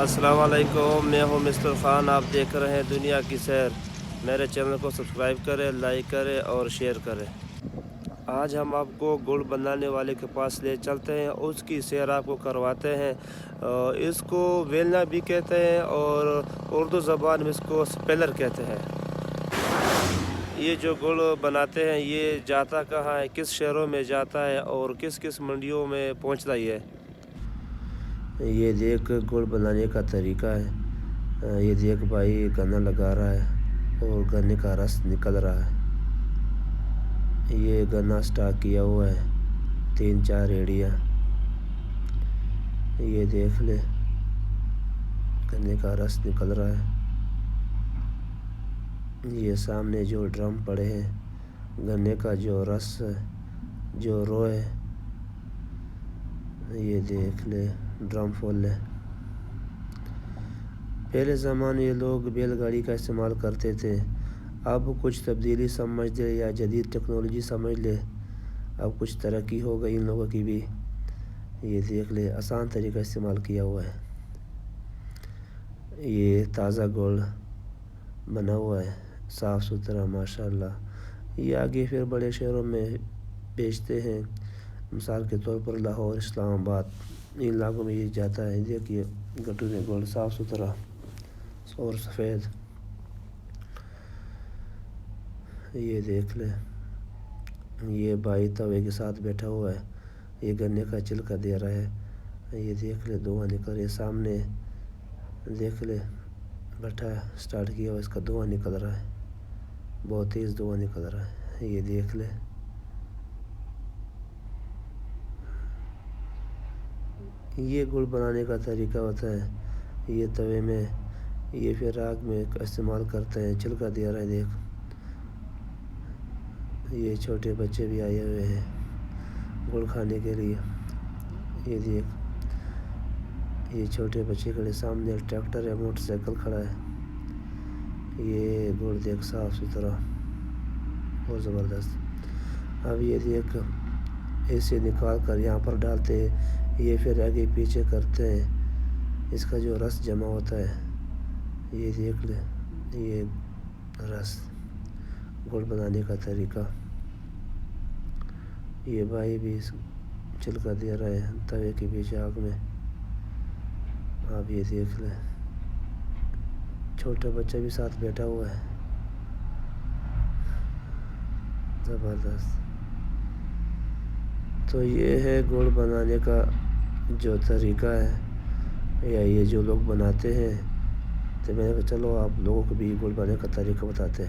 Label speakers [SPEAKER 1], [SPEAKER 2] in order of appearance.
[SPEAKER 1] अस्सलाम वालेकुम, मैं हूं मिस्टर ख़ान। आप देख रहे हैं दुनिया की सैर। मेरे चैनल को सब्सक्राइब करें, लाइक करें और शेयर करें। आज हम आपको गुड़ बनाने वाले के पास ले चलते हैं, उसकी सैर आपको करवाते हैं। इसको वेलना भी कहते हैं और उर्दू ज़बान में इसको स्पेलर कहते हैं। ये जो गुड़ बनाते हैं ये जाता कहाँ है, किस शहरों में जाता है और किस किस मंडियों में पहुंचता है। ये देख गुड़ बनाने का तरीका है। ये देख भाई गन्ना लगा रहा है और गन्ने का रस निकल रहा है। ये गन्ना स्टॉक किया हुआ है 3-4 रेडियाँ। ये देख ले गन्ने का रस निकल रहा है। ये सामने जो ड्रम पड़े हैं गन्ने का जो रस जो रो है, ये देख ले ड्रम फुल है। पहले ज़माने ये लोग बैलगाड़ी का इस्तेमाल करते थे। अब कुछ तब्दीली समझ ले या जदीद टेक्नोलॉजी समझ ले, अब कुछ तरक्की हो गई इन लोगों की भी। ये देख ले आसान तरीका इस्तेमाल किया हुआ है। ये ताज़ा गुड़ बना हुआ है, साफ़ सुथरा माशाल्लाह। ये आगे फिर बड़े शहरों में बेचते हैं, मिसाल के तौर पर लाहौर, इस्लामाबाद, इन इलाकों में ये जाता है। देखिए गट्टू में गुड़ साफ़ सुथरा और सफ़ेद। ये देख ले ये भाई तवे के साथ बैठा हुआ है, ये गन्ने का छिलका दे रहा है। ये देख ले धुआं निकल रहा है सामने। देख ले भट्ठा स्टार्ट किया हुआ, इसका धुआं निकल रहा है, बहुत तेज़ धुआं निकल रहा है। ये देख ले ये गुड़ बनाने का तरीका होता है। ये तवे में ये फिर राख में इस्तेमाल करते हैं, छिलका दे रहा है। देख ये छोटे बच्चे भी आए हुए हैं गुड़ खाने के लिए। ये देख ये छोटे बच्चे खड़े, सामने एक ट्रैक्टर है, मोटरसाइकिल खड़ा है। ये गुड़ देख साफ़ सुथरा और ज़बरदस्त। अब ये देख ऐसे निकाल कर यहाँ पर डालते हैं, ये फिर आगे पीछे करते हैं, इसका जो रस जमा होता है। ये देख ले ये रस गुड़ बनाने का तरीका। ये भाई भी छिलका दे रहा है तवे के पीछे आग में। आप ये देख ले छोटा बच्चा भी साथ बैठा हुआ है, ज़बरदस्त। तो ये है गुड़ बनाने का जो तरीका है, या ये जो लोग बनाते हैं। तो मैंने कहा चलो आप लोगों को भी गुड़ बनाने का तरीका बताते हैं।